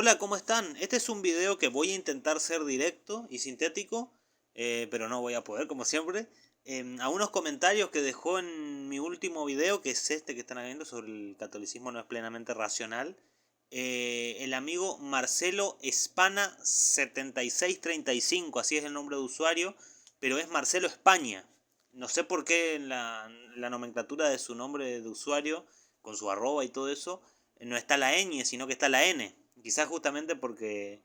Hola, ¿cómo están? Este es un video que voy a intentar ser directo y sintético, pero no voy a poder, como siempre. A unos comentarios que dejó en mi último video, que es este que están viendo, sobre el catolicismo no es plenamente racional, el amigo Marcelo Espana 7635, así es el nombre de usuario, pero es Marcelo España. No sé por qué en la nomenclatura de su nombre de usuario, con su arroba y todo eso, no está la ñ, sino que está la n. Quizás justamente porque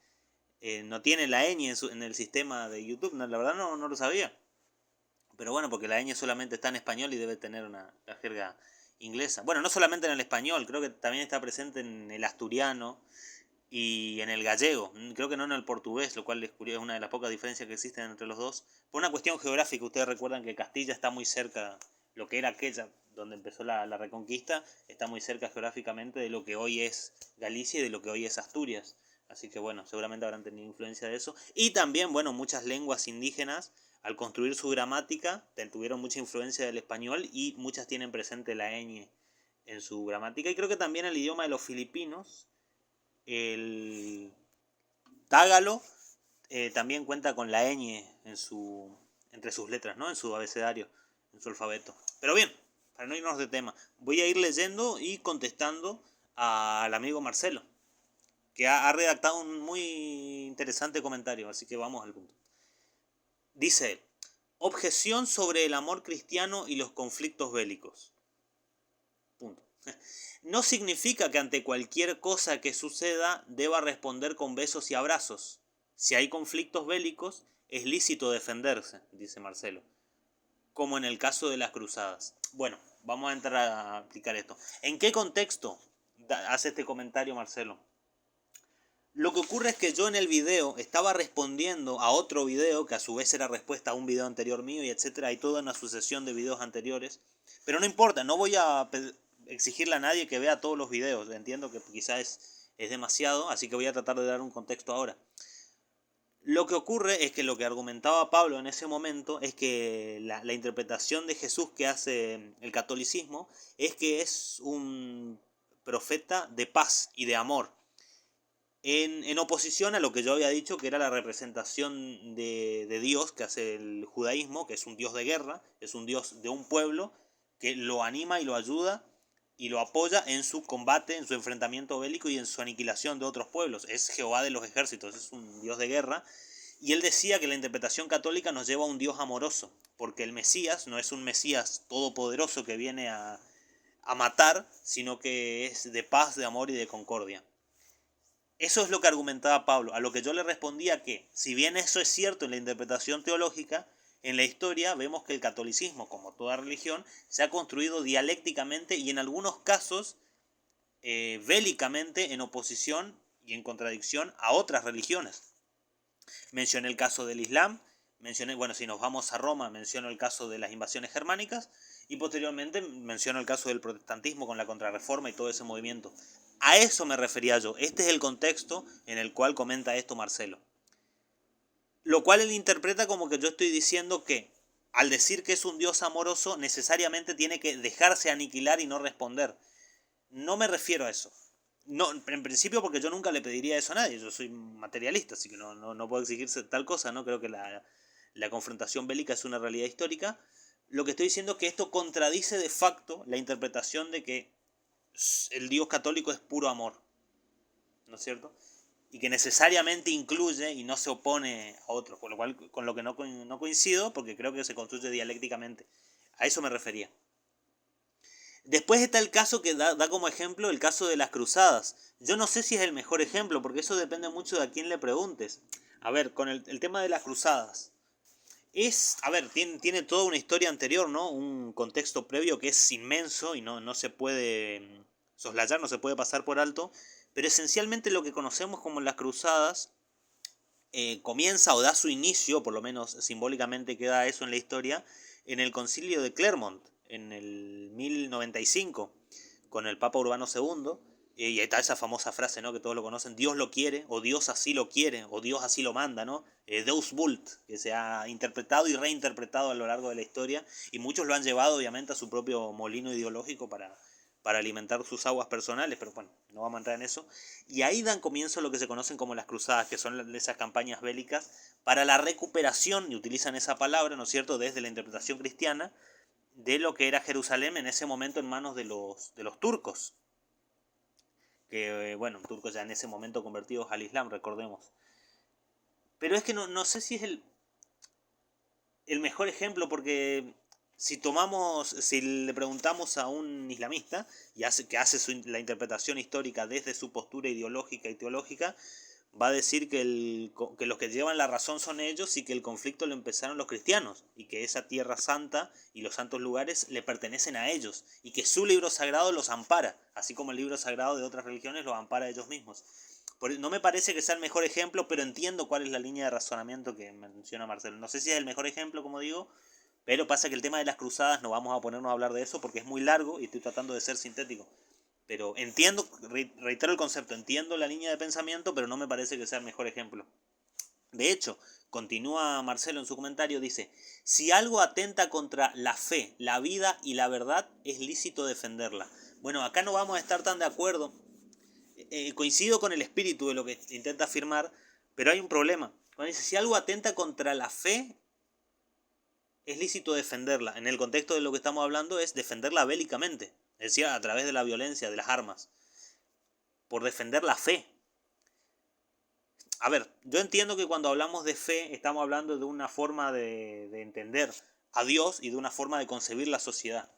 no tiene la ñ en el sistema de YouTube. No, la verdad no lo sabía. Pero bueno, porque la ñ solamente está en español y debe tener la jerga inglesa. Bueno, no solamente en el español, creo que también está presente en el asturiano y en el gallego. Creo que no en el portugués, lo cual es una de las pocas diferencias que existen entre los dos. Por una cuestión geográfica, ustedes recuerdan que Castilla está muy cerca, lo que era aquella donde empezó la Reconquista, está muy cerca geográficamente de lo que hoy es Galicia y de lo que hoy es Asturias. Así que bueno, seguramente habrán tenido influencia de eso. Y también, bueno, muchas lenguas indígenas, al construir su gramática, tuvieron mucha influencia del español y muchas tienen presente la ñ en su gramática. Y creo que también el idioma de los filipinos, el tágalo, también cuenta con la ñ entre sus letras, ¿no? En su abecedario, en su alfabeto. Pero bien, para no irnos de tema, voy a ir leyendo y contestando al amigo Marcelo, que ha redactado un muy interesante comentario, así que vamos al punto. Dice él: objeción sobre el amor cristiano y los conflictos bélicos. Punto. No significa que ante cualquier cosa que suceda deba responder con besos y abrazos. Si hay conflictos bélicos, es lícito defenderse, dice Marcelo, como en el caso de las cruzadas. Bueno, vamos a entrar a aplicar esto. ¿En qué contexto hace este comentario Marcelo? Lo que ocurre es que yo en el video estaba respondiendo a otro video, que a su vez era respuesta a un video anterior mío, y etcétera. Hay toda una sucesión de videos anteriores. Pero no importa, no voy a exigirle a nadie que vea todos los videos. Entiendo que quizás es demasiado, así que voy a tratar de dar un contexto ahora. Lo que ocurre es que lo que argumentaba Pablo en ese momento es que la interpretación de Jesús que hace el catolicismo es que es un profeta de paz y de amor, en oposición a lo que yo había dicho, que era la representación de Dios que hace el judaísmo, que es un Dios de guerra, es un Dios de un pueblo que lo anima y lo ayuda y lo apoya en su combate, en su enfrentamiento bélico y en su aniquilación de otros pueblos. Es Jehová de los ejércitos, es un Dios de guerra. Y él decía que la interpretación católica nos lleva a un Dios amoroso, porque el Mesías no es un Mesías todopoderoso que viene a matar, sino que es de paz, de amor y de concordia. Eso es lo que argumentaba Pablo, a lo que yo le respondía que, si bien eso es cierto en la interpretación teológica, en la historia vemos que el catolicismo, como toda religión, se ha construido dialécticamente y en algunos casos bélicamente, en oposición y en contradicción a otras religiones. Mencioné el caso del Islam, bueno, si nos vamos a Roma, menciono el caso de las invasiones germánicas y posteriormente menciono el caso del protestantismo con la Contrarreforma y todo ese movimiento. A eso me refería yo. Este es el contexto en el cual comenta esto Marcelo. Lo cual él interpreta como que yo estoy diciendo que al decir que es un Dios amoroso necesariamente tiene que dejarse aniquilar y no responder. No me refiero a eso. No, en principio porque yo nunca le pediría eso a nadie. Yo soy materialista, así que no puedo exigirse tal cosa, ¿no? Creo que la confrontación bélica es una realidad histórica. Lo que estoy diciendo es que esto contradice de facto la interpretación de que el Dios católico es puro amor, ¿no es cierto? Y que necesariamente incluye y no se opone a otros, con lo cual con lo que no coincido, porque creo que se construye dialécticamente. A eso me refería. Después está el caso que da como ejemplo el caso de las cruzadas. Yo no sé si es el mejor ejemplo, porque eso depende mucho de a quién le preguntes. A ver, con el tema de las cruzadas. Tiene toda una historia anterior, ¿no? Un contexto previo que es inmenso y no se puede soslayar, no se puede pasar por alto. Pero esencialmente lo que conocemos como las cruzadas comienza o da su inicio, por lo menos simbólicamente queda eso en la historia, en el concilio de Clermont, en el 1095, con el Papa Urbano II, y está esa famosa frase, ¿no? Que todos lo conocen: Dios lo quiere, o Dios así lo quiere, o Dios así lo manda, ¿no? Deus vult, que se ha interpretado y reinterpretado a lo largo de la historia, y muchos lo han llevado obviamente a su propio molino ideológico para alimentar sus aguas personales, pero bueno, no vamos a entrar en eso. Y ahí dan comienzo a lo que se conocen como las cruzadas, que son esas campañas bélicas para la recuperación, y utilizan esa palabra, ¿no es cierto?, desde la interpretación cristiana, de lo que era Jerusalén en ese momento en manos de los turcos. Que, bueno, turcos ya en ese momento convertidos al Islam, recordemos. Pero es que no sé si es el mejor ejemplo, porque si le preguntamos a un islamista que hace la interpretación histórica desde su postura ideológica y teológica, va a decir que los que llevan la razón son ellos y que el conflicto lo empezaron los cristianos y que esa tierra santa y los santos lugares le pertenecen a ellos y que su libro sagrado los ampara, así como el libro sagrado de otras religiones los ampara a ellos mismos. No me parece que sea el mejor ejemplo, pero entiendo cuál es la línea de razonamiento que menciona Marcelo. No sé si es el mejor ejemplo, como digo, pero pasa que el tema de las cruzadas no vamos a ponernos a hablar de eso porque es muy largo y estoy tratando de ser sintético. Pero entiendo, reitero el concepto, entiendo la línea de pensamiento, pero no me parece que sea el mejor ejemplo. De hecho, continúa Marcelo en su comentario, dice, si algo atenta contra la fe, la vida y la verdad, es lícito defenderla. Bueno, acá no vamos a estar tan de acuerdo. Coincido con el espíritu de lo que intenta afirmar, pero hay un problema. Cuando dice, si algo atenta contra la fe, es lícito defenderla. En el contexto de lo que estamos hablando es defenderla bélicamente, es decir, a través de la violencia, de las armas, por defender la fe. A ver, yo entiendo que cuando hablamos de fe estamos hablando de una forma de entender a Dios y de una forma de concebir la sociedad.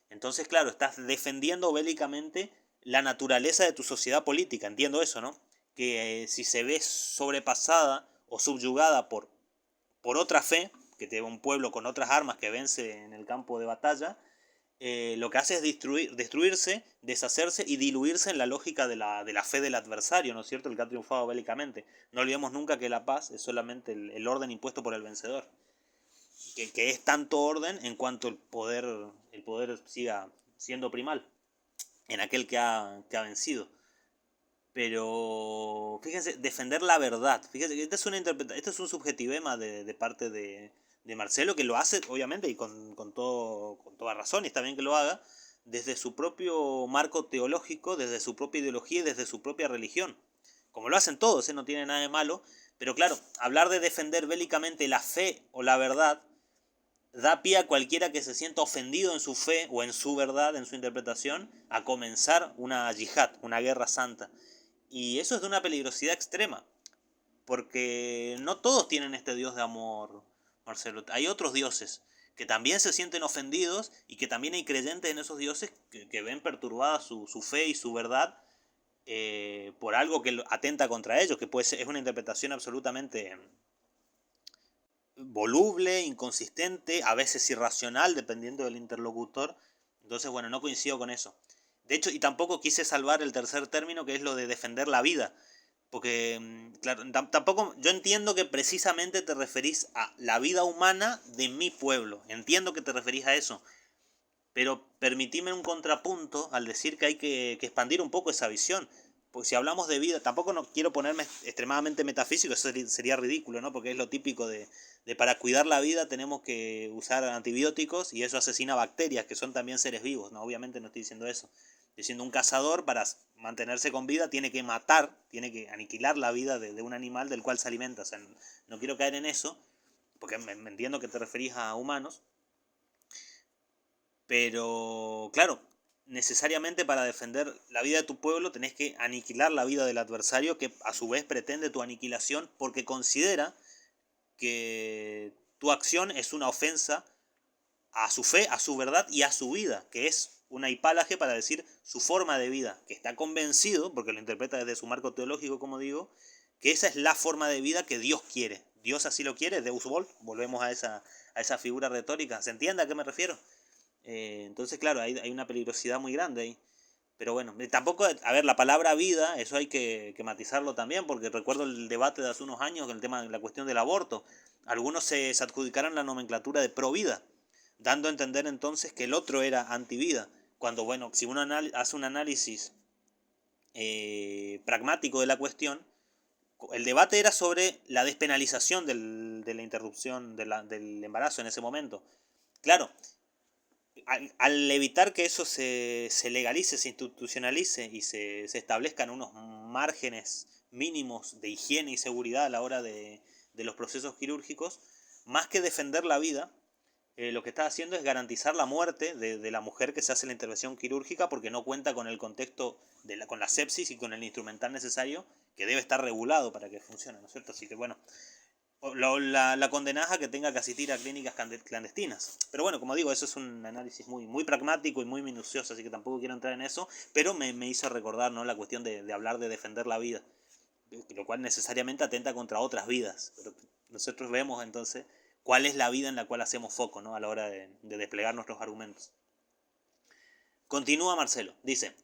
Entonces, claro, estás defendiendo bélicamente la naturaleza de tu sociedad política, entiendo eso, ¿no? Que si se ve sobrepasada o subyugada por otra fe, que te un pueblo con otras armas que vence en el campo de batalla, lo que hace es destruirse, deshacerse y diluirse en la lógica de la fe del adversario, ¿no es cierto? El que ha triunfado bélicamente. No olvidemos nunca que la paz es solamente el orden impuesto por el vencedor. Que es tanto orden en cuanto el poder siga siendo primal en aquel que ha vencido. Pero fíjense, defender la verdad. Fíjense que este es un subjetivema de parte de Marcelo, que lo hace, obviamente, y con toda razón, y está bien que lo haga, desde su propio marco teológico, desde su propia ideología y desde su propia religión. Como lo hacen todos, no tiene nada de malo. Pero claro, hablar de defender bélicamente la fe o la verdad da pie a cualquiera que se sienta ofendido en su fe o en su verdad, en su interpretación, a comenzar una yihad, una guerra santa. Y eso es de una peligrosidad extrema, porque no todos tienen este Dios de amor, Marcelo. Hay otros dioses que también se sienten ofendidos y que también hay creyentes en esos dioses que ven perturbada su fe y su verdad por algo que atenta contra ellos, que puede ser, es una interpretación absolutamente voluble, inconsistente, a veces irracional, dependiendo del interlocutor. Entonces, bueno, no coincido con eso. De hecho, y tampoco quise salvar el tercer término, que es lo de defender la vida. Porque, claro, tampoco, yo entiendo que precisamente te referís a la vida humana de mi pueblo. Entiendo que te referís a eso. Pero permitime un contrapunto al decir que hay que expandir un poco esa visión. Porque si hablamos de vida, tampoco no quiero ponerme extremadamente metafísico, eso sería ridículo, ¿no? Porque es lo típico de para cuidar la vida tenemos que usar antibióticos y eso asesina bacterias, que son también seres vivos, ¿no? Obviamente no estoy diciendo eso. Estoy diciendo un cazador para mantenerse con vida tiene que matar, tiene que aniquilar la vida de un animal del cual se alimenta. O sea, no quiero caer en eso, porque me entiendo que te referís a humanos. Pero, claro, necesariamente para defender la vida de tu pueblo tenés que aniquilar la vida del adversario que a su vez pretende tu aniquilación porque considera que tu acción es una ofensa a su fe, a su verdad y a su vida, que es una hipálaje para decir su forma de vida, que está convencido, porque lo interpreta desde su marco teológico, como digo, que esa es la forma de vida que Dios quiere. Dios así lo quiere, Deus Volt, volvemos a esa figura retórica. ¿Se entiende a qué me refiero? Entonces, claro, hay una peligrosidad muy grande ahí. Pero bueno, tampoco, a ver, la palabra vida, eso hay que matizarlo también, porque recuerdo el debate de hace unos años con el tema de la cuestión del aborto. Algunos se adjudicaron la nomenclatura de pro vida, dando a entender entonces que el otro era antivida. Cuando, bueno, si uno hace un análisis pragmático de la cuestión, el debate era sobre la despenalización de la interrupción del embarazo en ese momento. Claro, al evitar que eso se legalice, se institucionalice y se establezcan unos márgenes mínimos de higiene y seguridad a la hora de los procesos quirúrgicos, más que defender la vida, lo que está haciendo es garantizar la muerte de la mujer que se hace la intervención quirúrgica porque no cuenta con el contexto, con la sepsis y con el instrumental necesario que debe estar regulado para que funcione, ¿no es cierto? Así que bueno, la condenás a que tenga que asistir a clínicas clandestinas. Pero bueno, como digo, eso es un análisis muy pragmático y muy minucioso, así que tampoco quiero entrar en eso, pero me hizo recordar, ¿no?, la cuestión de hablar de defender la vida, lo cual necesariamente atenta contra otras vidas. Pero nosotros vemos entonces cuál es la vida en la cual hacemos foco, ¿no?, a la hora de desplegar nuestros argumentos. Continúa Marcelo, dice: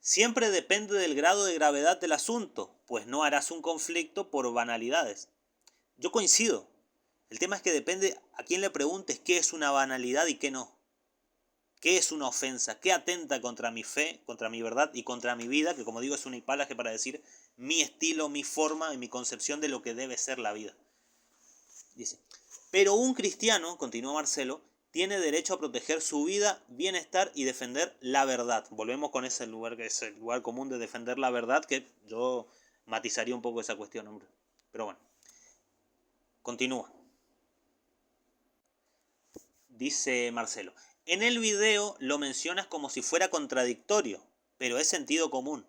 siempre depende del grado de gravedad del asunto, pues no harás un conflicto por banalidades. Yo coincido. El tema es que depende a quién le preguntes qué es una banalidad y qué no. ¿Qué es una ofensa? ¿Qué atenta contra mi fe, contra mi verdad y contra mi vida? Que como digo es un hipalaje para decir mi estilo, mi forma y mi concepción de lo que debe ser la vida. Dice: pero un cristiano, continúa Marcelo, tiene derecho a proteger su vida, bienestar y defender la verdad. Volvemos con ese lugar que es el lugar común de defender la verdad, que yo matizaría un poco esa cuestión, hombre. Pero bueno, continúa. Dice Marcelo: en el video lo mencionas como si fuera contradictorio, pero es sentido común.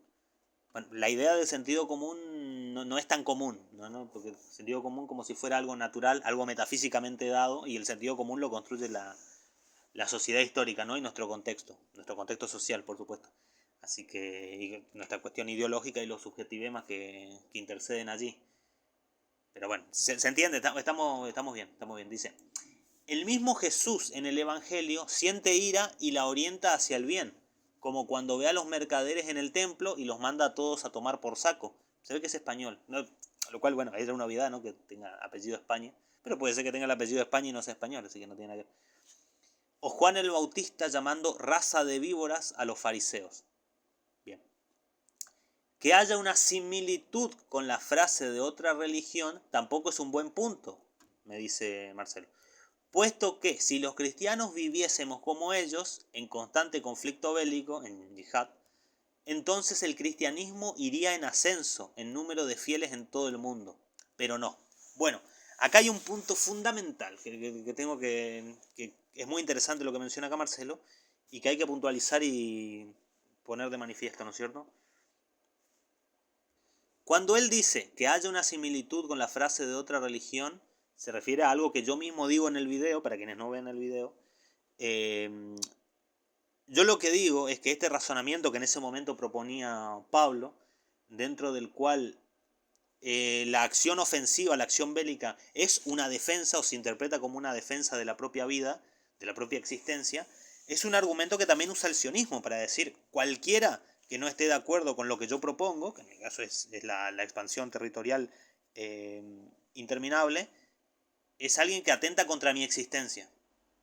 Bueno, la idea de sentido común no es tan común, ¿no? Porque el sentido común como si fuera algo natural, algo metafísicamente dado, y el sentido común lo construye la sociedad histórica, ¿no?, y nuestro contexto social, por supuesto. Así que nuestra cuestión ideológica y los subjetivemas que interceden allí. Pero bueno, se entiende, estamos bien, dice: el mismo Jesús en el Evangelio siente ira y la orienta hacia el bien, como cuando ve a los mercaderes en el templo y los manda a todos a tomar por saco. Se ve que es español, ¿no? Lo cual, bueno, es una obviedad, ¿no?, que tenga apellido España, pero puede ser que tenga el apellido España y no sea español, así que no tiene nada que ver. O Juan el Bautista llamando raza de víboras a los fariseos. Bien. Que haya una similitud con la frase de otra religión tampoco es un buen punto, me dice Marcelo. Puesto que si los cristianos viviésemos como ellos, en constante conflicto bélico, en yihad, entonces el cristianismo iría en ascenso en número de fieles en todo el mundo. Pero no. Bueno, acá hay un punto fundamental que tengo que es muy interesante lo que menciona acá Marcelo y que hay que puntualizar y poner de manifiesto, ¿no es cierto? Cuando él dice que haya una similitud con la frase de otra religión, se refiere a algo que yo mismo digo en el video, para quienes no ven el video. Yo lo que digo es que este razonamiento que en ese momento proponía Pablo, dentro del cual la acción ofensiva, la acción bélica, es una defensa o se interpreta como una defensa de la propia vida, de la propia existencia, es un argumento que también usa el sionismo para decir cualquiera que no esté de acuerdo con lo que yo propongo, que en mi caso es la expansión territorial eh, interminable, es alguien que atenta contra mi existencia.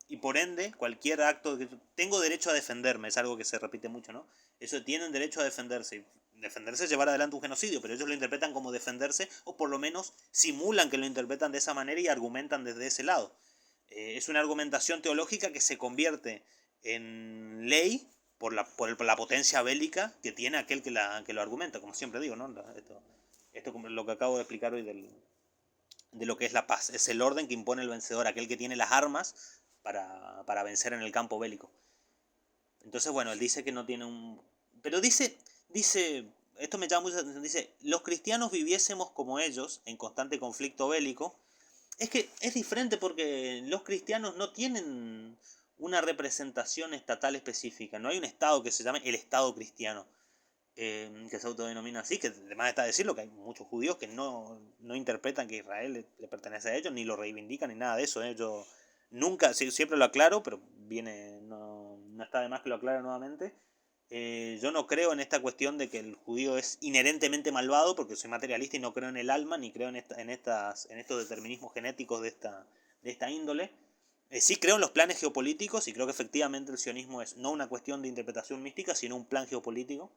Y por ende, cualquier acto que tengo derecho a defenderme, es algo que se repite mucho, ¿no? Eso, tienen derecho a defenderse. Defenderse es llevar adelante un genocidio, pero ellos lo interpretan como defenderse, o por lo menos simulan que lo interpretan de esa manera y argumentan desde ese lado. Es una argumentación teológica que se convierte en ley por la potencia bélica que tiene aquel que lo argumenta, como siempre digo, ¿no? Esto como lo que acabo de explicar hoy de lo que es la paz. Es el orden que impone el vencedor, aquel que tiene las armas para vencer en el campo bélico. Entonces, bueno, él dice que no tiene un... Pero dice, esto me llama mucho la atención, dice: los cristianos viviésemos como ellos, en constante conflicto bélico. Es que es diferente porque los cristianos no tienen una representación estatal específica. No hay un estado que se llame el Estado cristiano, que se autodenomina así, que además está decirlo que hay muchos judíos que no interpretan que Israel le pertenece a ellos, ni lo reivindican, ni nada de eso. Yo nunca, siempre lo aclaro, pero no está de más que lo aclare nuevamente. Yo no creo en esta cuestión de que el judío es inherentemente malvado, porque soy materialista y no creo en el alma, ni creo en estos determinismos genéticos de esta índole. Sí creo en los planes geopolíticos y creo que efectivamente el sionismo es no una cuestión de interpretación mística, sino un plan geopolítico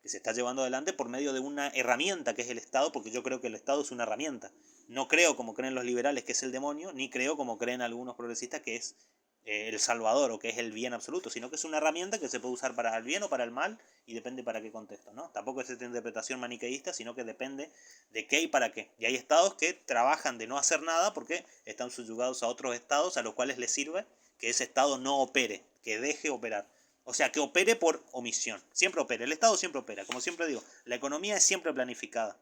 que se está llevando adelante por medio de una herramienta que es el Estado, porque yo creo que el Estado es una herramienta. No creo, como creen los liberales, que es el demonio, ni creo, como creen algunos progresistas, que es el salvador o que es el bien absoluto, sino que es una herramienta que se puede usar para el bien o para el mal y depende para qué contexto, ¿no? Tampoco es esta interpretación maniqueísta, sino que depende de qué y para qué. Y hay estados que trabajan de no hacer nada porque están subyugados a otros estados a los cuales les sirve que ese estado no opere, que deje operar. O sea, que opere por omisión. Siempre opera. El Estado siempre opera. Como siempre digo, la economía es siempre planificada.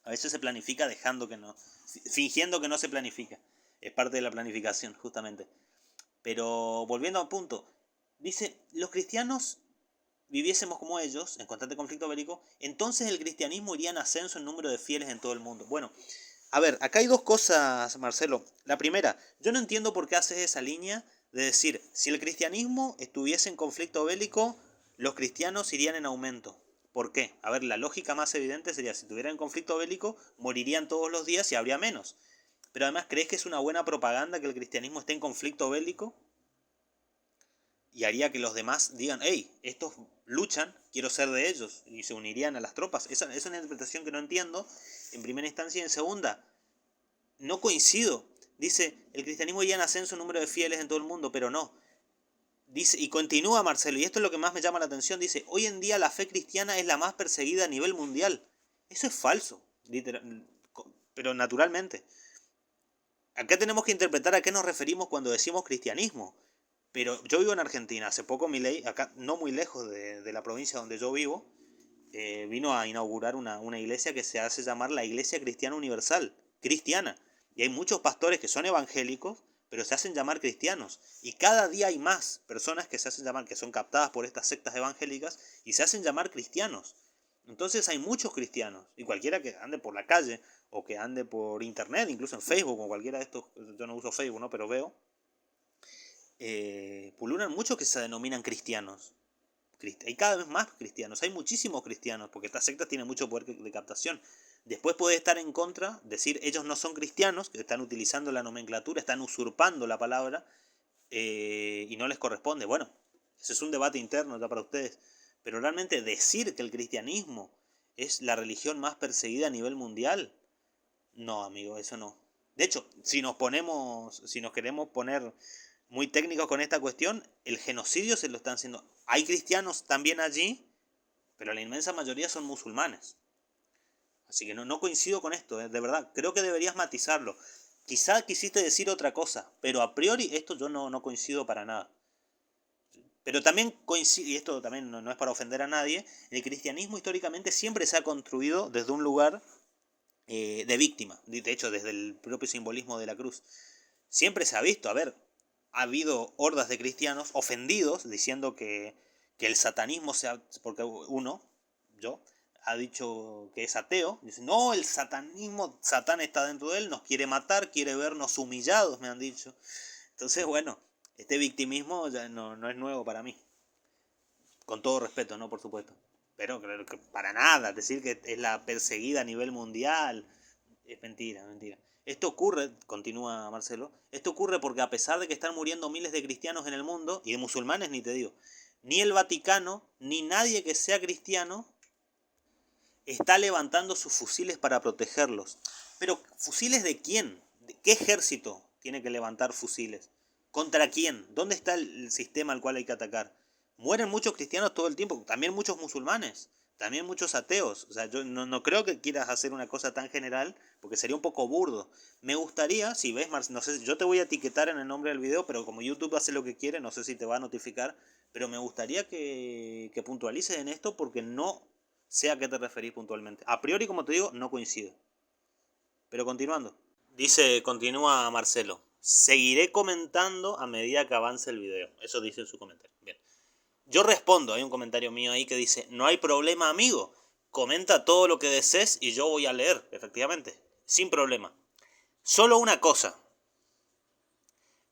A veces se planifica dejando que no, fingiendo que no se planifica. Es parte de la planificación, justamente. Pero volviendo al punto, dice, los cristianos viviésemos como ellos, en constante conflicto bélico, entonces el cristianismo iría en ascenso en número de fieles en todo el mundo. Bueno, a ver, acá hay dos cosas, Marcelo. La primera, yo no entiendo por qué haces esa línea de decir, si el cristianismo estuviese en conflicto bélico, los cristianos irían en aumento. ¿Por qué? A ver, la lógica más evidente sería, si estuvieran en conflicto bélico, morirían todos los días y habría menos. Pero además, ¿crees que es una buena propaganda que el cristianismo esté en conflicto bélico? Y haría que los demás digan, hey, estos luchan, quiero ser de ellos, y se unirían a las tropas. Esa es una interpretación que no entiendo, en primera instancia, y en segunda, no coincido. Dice, el cristianismo iría en ascenso en número de fieles en todo el mundo, pero no. Dice, y continúa Marcelo, y esto es lo que más me llama la atención, dice, hoy en día la fe cristiana es la más perseguida a nivel mundial. Eso es falso, literal, pero naturalmente. Acá tenemos que interpretar a qué nos referimos cuando decimos cristianismo. Pero yo vivo en Argentina, hace poco Milei, acá no muy lejos de la provincia donde yo vivo, vino a inaugurar una iglesia que se hace llamar la Iglesia Cristiana Universal, cristiana. Y hay muchos pastores que son evangélicos, pero se hacen llamar cristianos. Y cada día hay más personas que se hacen llamar, que son captadas por estas sectas evangélicas, y se hacen llamar cristianos. Entonces hay muchos cristianos, y cualquiera que ande por la calle, o que ande por internet, incluso en Facebook, o cualquiera de estos, yo no uso Facebook, ¿no? Pero veo, pululan muchos que se denominan cristianos. Hay cada vez más cristianos, hay muchísimos cristianos, porque estas sectas tienen mucho poder de captación. Después puede estar en contra, decir ellos no son cristianos, que están utilizando la nomenclatura, están usurpando la palabra y no les corresponde. Bueno, ese es un debate interno ya para ustedes. Pero realmente decir que el cristianismo es la religión más perseguida a nivel mundial, no, amigo, eso no. De hecho, si nos queremos poner muy técnicos con esta cuestión, el genocidio se lo están haciendo. Hay cristianos también allí, pero la inmensa mayoría son musulmanes. Así que no coincido con esto, de verdad. Creo que deberías matizarlo. Quizá quisiste decir otra cosa, pero a priori esto yo no coincido para nada. Pero también coincido, y esto también no es para ofender a nadie, el cristianismo históricamente siempre se ha construido desde un lugar de víctima. De hecho, desde el propio simbolismo de la cruz. Siempre se ha visto, a ver, ha habido hordas de cristianos ofendidos diciendo que el satanismo sea, porque uno, yo, ha dicho que es ateo, dice, no, el satanismo, Satán está dentro de él, nos quiere matar, quiere vernos humillados, me han dicho. Entonces, bueno, este victimismo ya no es nuevo para mí, con todo respeto, ¿no? Por supuesto. Pero creo que para nada, decir que es la perseguida a nivel mundial, es mentira, mentira. Esto ocurre, continúa Marcelo, esto ocurre porque a pesar de que están muriendo miles de cristianos en el mundo, y de musulmanes ni te digo, ni el Vaticano, ni nadie que sea cristiano, está levantando sus fusiles para protegerlos. Pero, ¿fusiles de quién? ¿De qué ejército tiene que levantar fusiles? ¿Contra quién? ¿Dónde está el sistema al cual hay que atacar? Mueren muchos cristianos todo el tiempo, también muchos musulmanes, también muchos ateos. O sea, yo no creo que quieras hacer una cosa tan general, porque sería un poco burdo. Me gustaría, si ves, no sé, yo te voy a etiquetar en el nombre del video, pero como YouTube hace lo que quiere, no sé si te va a notificar, pero me gustaría que puntualices en esto porque no sé a qué te referís puntualmente. A priori, como te digo, no coincido. Pero continuando. Dice, continúa Marcelo. Seguiré comentando a medida que avance el video. Eso dice en su comentario. Bien. Yo respondo, hay un comentario mío ahí que dice, no hay problema, amigo. Comenta todo lo que desees y yo voy a leer, efectivamente. Sin problema. Solo una cosa.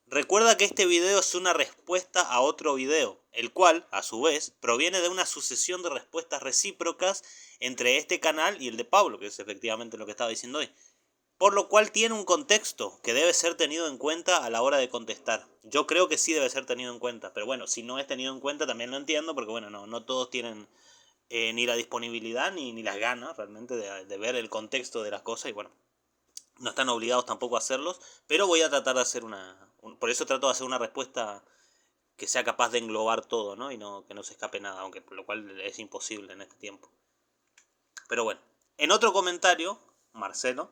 Recuerda que este video es una respuesta a otro video, el cual, a su vez, proviene de una sucesión de respuestas recíprocas entre este canal y el de Pablo, que es efectivamente lo que estaba diciendo hoy. Por lo cual tiene un contexto que debe ser tenido en cuenta a la hora de contestar. Yo creo que sí debe ser tenido en cuenta, pero bueno, si no es tenido en cuenta también lo entiendo, porque bueno, no todos tienen ni la disponibilidad ni las ganas realmente de ver el contexto de las cosas y bueno, no están obligados tampoco a hacerlos, pero voy a tratar de hacer Por eso trato de hacer una respuesta que sea capaz de englobar todo, ¿no? Y no, que no se escape nada, aunque lo cual es imposible en este tiempo. Pero bueno, en otro comentario, Marcelo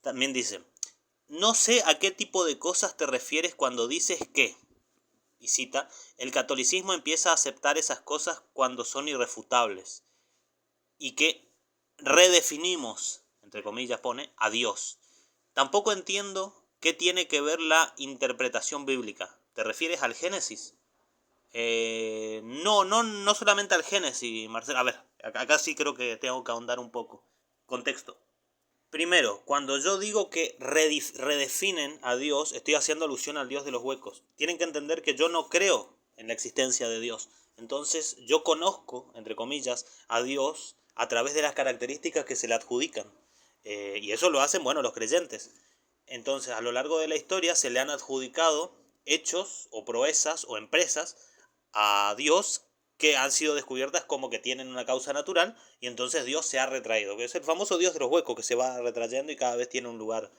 también dice: no sé a qué tipo de cosas te refieres cuando dices que, y cita, el catolicismo empieza a aceptar esas cosas cuando son irrefutables, y que redefinimos, entre comillas pone, a Dios. Tampoco entiendo qué tiene que ver la interpretación bíblica. ¿Te refieres al Génesis? No solamente al Génesis, Marcelo. A ver, acá sí creo que tengo que ahondar un poco. Contexto. Primero, cuando yo digo que redefinen a Dios, estoy haciendo alusión al Dios de los huecos. Tienen que entender que yo no creo en la existencia de Dios. Entonces, yo conozco, entre comillas, a Dios a través de las características que se le adjudican. Y eso lo hacen, bueno, los creyentes. Entonces, a lo largo de la historia se le han adjudicado hechos o proezas o empresas a Dios que han sido descubiertas como que tienen una causa natural, y entonces Dios se ha retraído, que es el famoso Dios de los huecos, que se va retrayendo y cada vez tiene un lugar.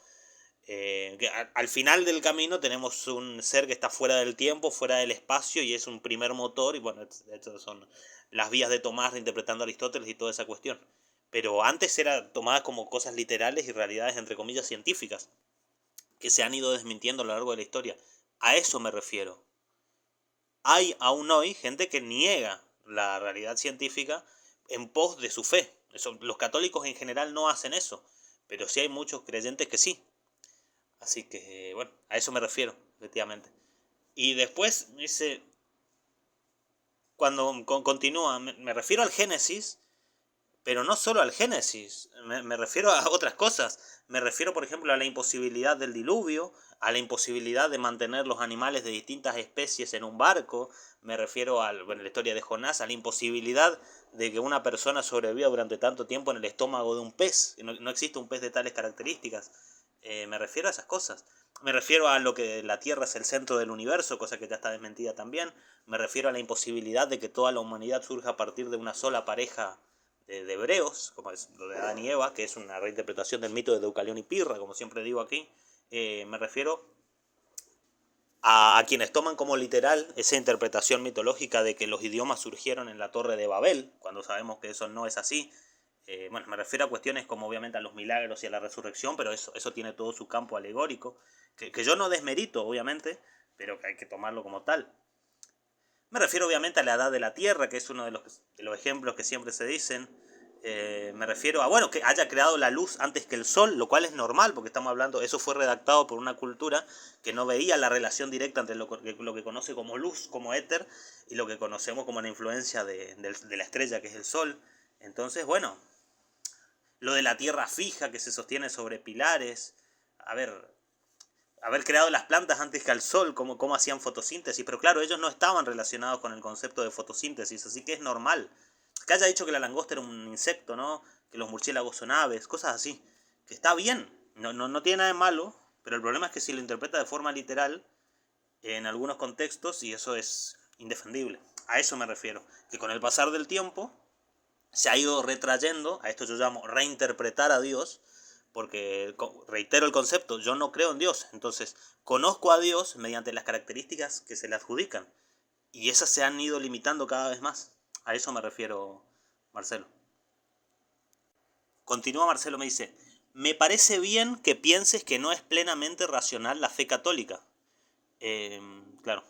Que al final del camino tenemos un ser que está fuera del tiempo, fuera del espacio, y es un primer motor, y bueno, estas son las vías de Tomás reinterpretando a Aristóteles y toda esa cuestión. Pero antes era tomada como cosas literales y realidades entre comillas científicas, que se han ido desmintiendo a lo largo de la historia. A eso me refiero. Hay aún hoy gente que niega la realidad científica en pos de su fe. Los católicos en general no hacen eso, pero sí hay muchos creyentes que sí. Así que, bueno, a eso me refiero, efectivamente. Y después dice, cuando continúa, me refiero al Génesis, pero no solo al Génesis, me refiero a otras cosas. Me refiero, por ejemplo, a la imposibilidad del diluvio, a la imposibilidad de mantener los animales de distintas especies en un barco. Me refiero a la historia de Jonás, a la imposibilidad de que una persona sobreviva durante tanto tiempo en el estómago de un pez. No existe un pez de tales características. Me refiero a esas cosas. Me refiero a lo que la Tierra es el centro del universo, cosa que ya está desmentida también. Me refiero a la imposibilidad de que toda la humanidad surja a partir de una sola pareja de hebreos, como es lo de Adán y Eva, que es una reinterpretación del mito de Deucalión y Pirra, como siempre digo aquí. Me refiero a quienes toman como literal esa interpretación mitológica de que los idiomas surgieron en la Torre de Babel, cuando sabemos que eso no es así. Bueno, me refiero a cuestiones como obviamente a los milagros y a la resurrección, pero eso tiene todo su campo alegórico, que yo no desmerito, obviamente, pero que hay que tomarlo como tal. Me refiero obviamente a la edad de la Tierra, que es uno de los ejemplos que siempre se dicen. Me refiero a, bueno, que haya creado la luz antes que el sol, lo cual es normal, porque estamos hablando, eso fue redactado por una cultura que no veía la relación directa entre lo que conoce como luz, como éter, y lo que conocemos como la influencia de la estrella, que es el sol. Entonces, bueno, lo de la Tierra fija que se sostiene sobre pilares, a ver, haber creado las plantas antes que al sol, cómo hacían fotosíntesis, pero claro, ellos no estaban relacionados con el concepto de fotosíntesis, así que es normal. Que haya dicho que la langosta era un insecto, ¿no? Que los murciélagos son aves, cosas así. Que está bien, no tiene nada de malo, pero el problema es que si lo interpreta de forma literal, en algunos contextos, y eso es indefendible. A eso me refiero, que con el pasar del tiempo se ha ido retrayendo, a esto yo llamo reinterpretar a Dios, porque reitero el concepto, yo no creo en Dios, entonces conozco a Dios mediante las características que se le adjudican, y esas se han ido limitando cada vez más. A eso me refiero, Marcelo. Continúa Marcelo, me dice: me parece bien que pienses que no es plenamente racional la fe católica. Claro.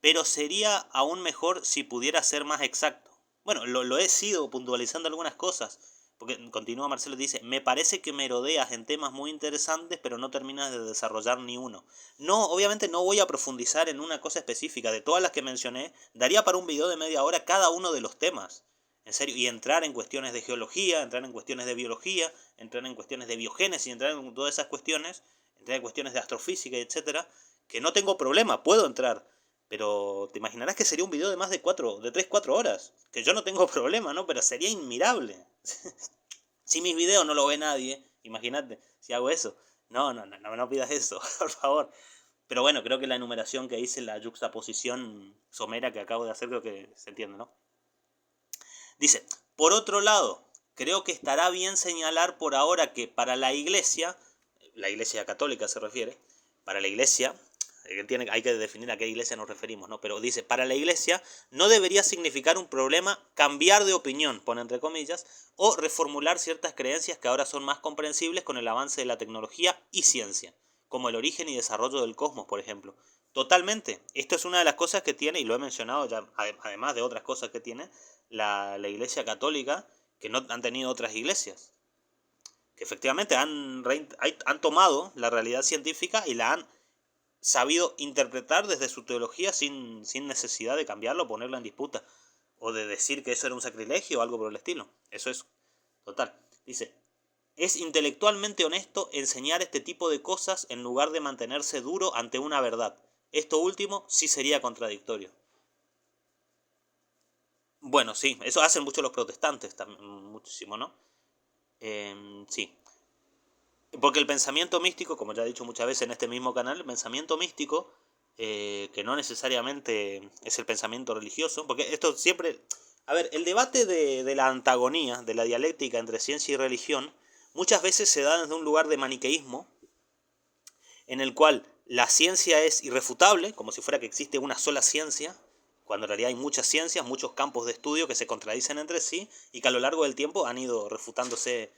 Pero sería aún mejor si pudiera ser más exacto. Bueno, lo he sido puntualizando algunas cosas. Porque continúa Marcelo y dice: me parece que merodeas en temas muy interesantes, pero no terminas de desarrollar ni uno. No, obviamente no voy a profundizar en una cosa específica. De todas las que mencioné, daría para un video de media hora cada uno de los temas. En serio, y entrar en cuestiones de geología, entrar en cuestiones de biología, entrar en cuestiones de biogénesis, entrar en todas esas cuestiones, entrar en cuestiones de astrofísica, etcétera, que no tengo problema, puedo entrar. Pero te imaginarás que sería un video de más de 3-4 horas. Que yo no tengo problema, ¿no? Pero sería inmirable. Si mis videos no lo ve nadie, imagínate, si hago eso. No pidas eso, por favor. Pero bueno, creo que la enumeración que hice, la yuxtaposición somera que acabo de hacer, creo que se entiende, ¿no? Dice: por otro lado, creo que estará bien señalar por ahora que para la Iglesia católica se refiere, para la Iglesia, Hay que definir a qué iglesia nos referimos, ¿no? Pero dice, para la iglesia no debería significar un problema cambiar de opinión, pone entre comillas, o reformular ciertas creencias que ahora son más comprensibles con el avance de la tecnología y ciencia, como el origen y desarrollo del cosmos, por ejemplo. Totalmente. Esto es una de las cosas que tiene, y lo he mencionado ya, además de otras cosas que tiene, la iglesia católica, que no han tenido otras iglesias. Que efectivamente han tomado la realidad científica y la han sabido interpretar desde su teología sin necesidad de cambiarlo o ponerla en disputa. O de decir que eso era un sacrilegio o algo por el estilo. Eso es total. Dice, es intelectualmente honesto enseñar este tipo de cosas en lugar de mantenerse duro ante una verdad. Esto último sí sería contradictorio. Bueno, sí, eso hacen mucho los protestantes, muchísimo, ¿no? Sí. Porque el pensamiento místico, como ya he dicho muchas veces en este mismo canal, el pensamiento místico, que no necesariamente es el pensamiento religioso, porque esto siempre... A ver, el debate de la antagonía, de la dialéctica entre ciencia y religión, muchas veces se da desde un lugar de maniqueísmo, en el cual la ciencia es irrefutable, como si fuera que existe una sola ciencia, cuando en realidad hay muchas ciencias, muchos campos de estudio que se contradicen entre sí y que a lo largo del tiempo han ido refutándose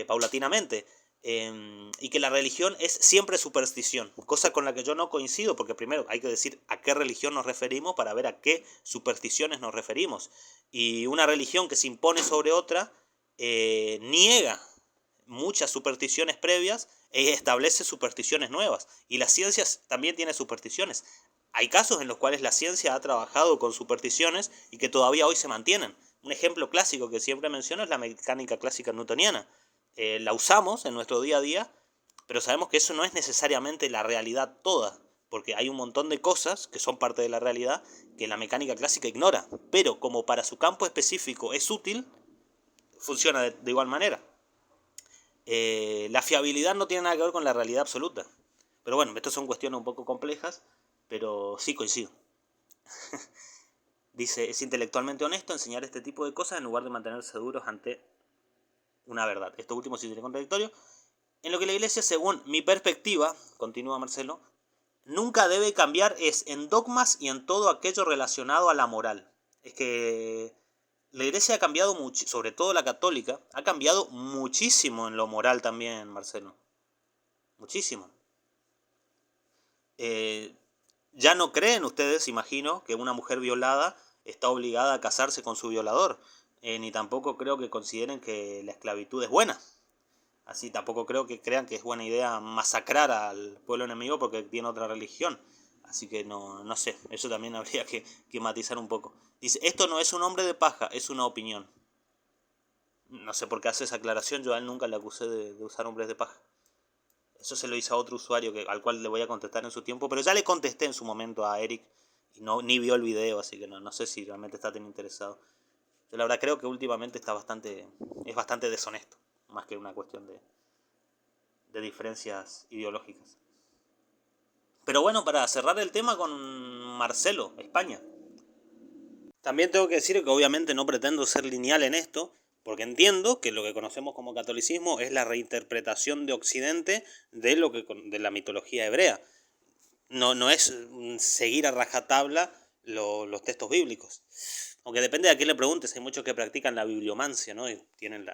paulatinamente. Y que la religión es siempre superstición, cosa con la que yo no coincido, porque primero hay que decir a qué religión nos referimos para ver a qué supersticiones nos referimos. Y una religión que se impone sobre otra niega muchas supersticiones previas e establece supersticiones nuevas. Y la ciencia también tiene supersticiones. Hay casos en los cuales la ciencia ha trabajado con supersticiones y que todavía hoy se mantienen. Un ejemplo clásico que siempre menciono es la mecánica clásica newtoniana. La usamos en nuestro día a día, pero sabemos que eso no es necesariamente la realidad toda, porque hay un montón de cosas que son parte de la realidad que la mecánica clásica ignora. Pero como para su campo específico es útil, funciona de igual manera. La fiabilidad no tiene nada que ver con la realidad absoluta. Pero bueno, estas son cuestiones un poco complejas, pero sí coincido. Dice, es intelectualmente honesto enseñar este tipo de cosas en lugar de mantenerse duros ante una verdad. Esto último sí tiene contradictorio. En lo que la iglesia, según mi perspectiva, continúa Marcelo, nunca debe cambiar es en dogmas y en todo aquello relacionado a la moral. Es que la iglesia ha cambiado mucho, sobre todo la católica, ha cambiado muchísimo en lo moral también, Marcelo. Muchísimo. Eh, ya no creen ustedes, imagino, que una mujer violada está obligada a casarse con su violador. Ni tampoco creo que consideren que la esclavitud es buena. Así tampoco creo que crean que es buena idea masacrar al pueblo enemigo porque tiene otra religión. Así que no sé, eso también habría que matizar un poco. Dice, esto no es un hombre de paja, es una opinión. No sé por qué hace esa aclaración, yo a él nunca le acusé de usar hombres de paja. Eso se lo hice a otro usuario al cual le voy a contestar en su tiempo, pero ya le contesté en su momento a Eric y ni vio el video, así que no sé si realmente está tan interesado. Yo la verdad creo que últimamente es bastante deshonesto, más que una cuestión de diferencias ideológicas. Pero bueno, para cerrar el tema con Marcelo, España. También tengo que decir que obviamente no pretendo ser lineal en esto, porque entiendo que lo que conocemos como catolicismo es la reinterpretación de Occidente de la mitología hebrea. No es seguir a rajatabla los textos bíblicos. Aunque depende de a quién le preguntes, hay muchos que practican la bibliomancia, ¿no? Y tienen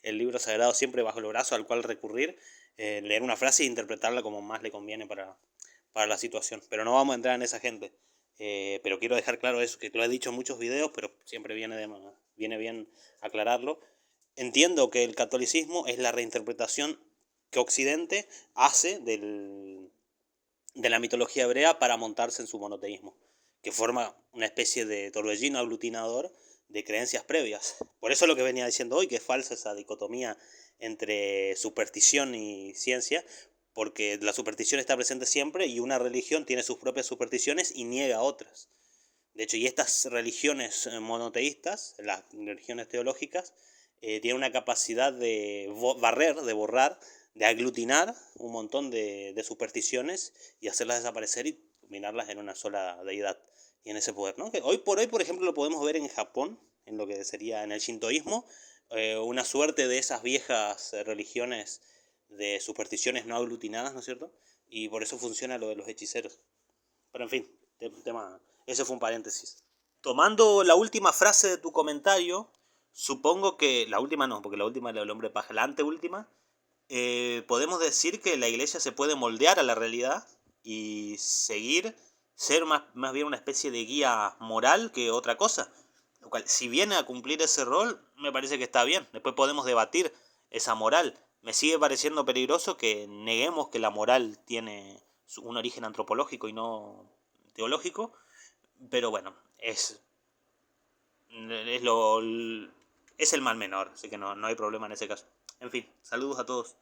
el libro sagrado siempre bajo el brazo al cual recurrir, leer una frase e interpretarla como más le conviene para la situación. Pero no vamos a entrar en esa gente. Pero quiero dejar claro eso, que lo he dicho en muchos videos, pero siempre viene bien aclararlo. Entiendo que el catolicismo es la reinterpretación que Occidente hace de la mitología hebrea para montarse en su monoteísmo, que forma una especie de torbellino aglutinador de creencias previas. Por eso lo que venía diciendo hoy, que es falsa esa dicotomía entre superstición y ciencia, porque la superstición está presente siempre y una religión tiene sus propias supersticiones y niega otras. De hecho, y estas religiones monoteístas, las religiones teológicas, tienen una capacidad de barrer, de borrar, de aglutinar un montón de supersticiones y hacerlas desaparecer y combinarlas en una sola deidad y en ese poder, ¿no? Que hoy por hoy, por ejemplo, lo podemos ver en Japón, en lo que sería en el shintoísmo, una suerte de esas viejas religiones de supersticiones no aglutinadas, ¿no es cierto? y por eso funciona lo de los hechiceros. Pero en fin, tema, eso fue un paréntesis. Tomando la última frase de tu comentario, supongo que, la última no, porque la última es la del hombre paja, la anteúltima, podemos decir que la iglesia se puede moldear a la realidad y seguir, ser más bien una especie de guía moral que otra cosa. Lo cual, si viene a cumplir ese rol, me parece que está bien. Después podemos debatir esa moral. Me sigue pareciendo peligroso que neguemos que la moral tiene un origen antropológico y no teológico, pero bueno, es el mal menor, así que no hay problema en ese caso. En fin, saludos a todos.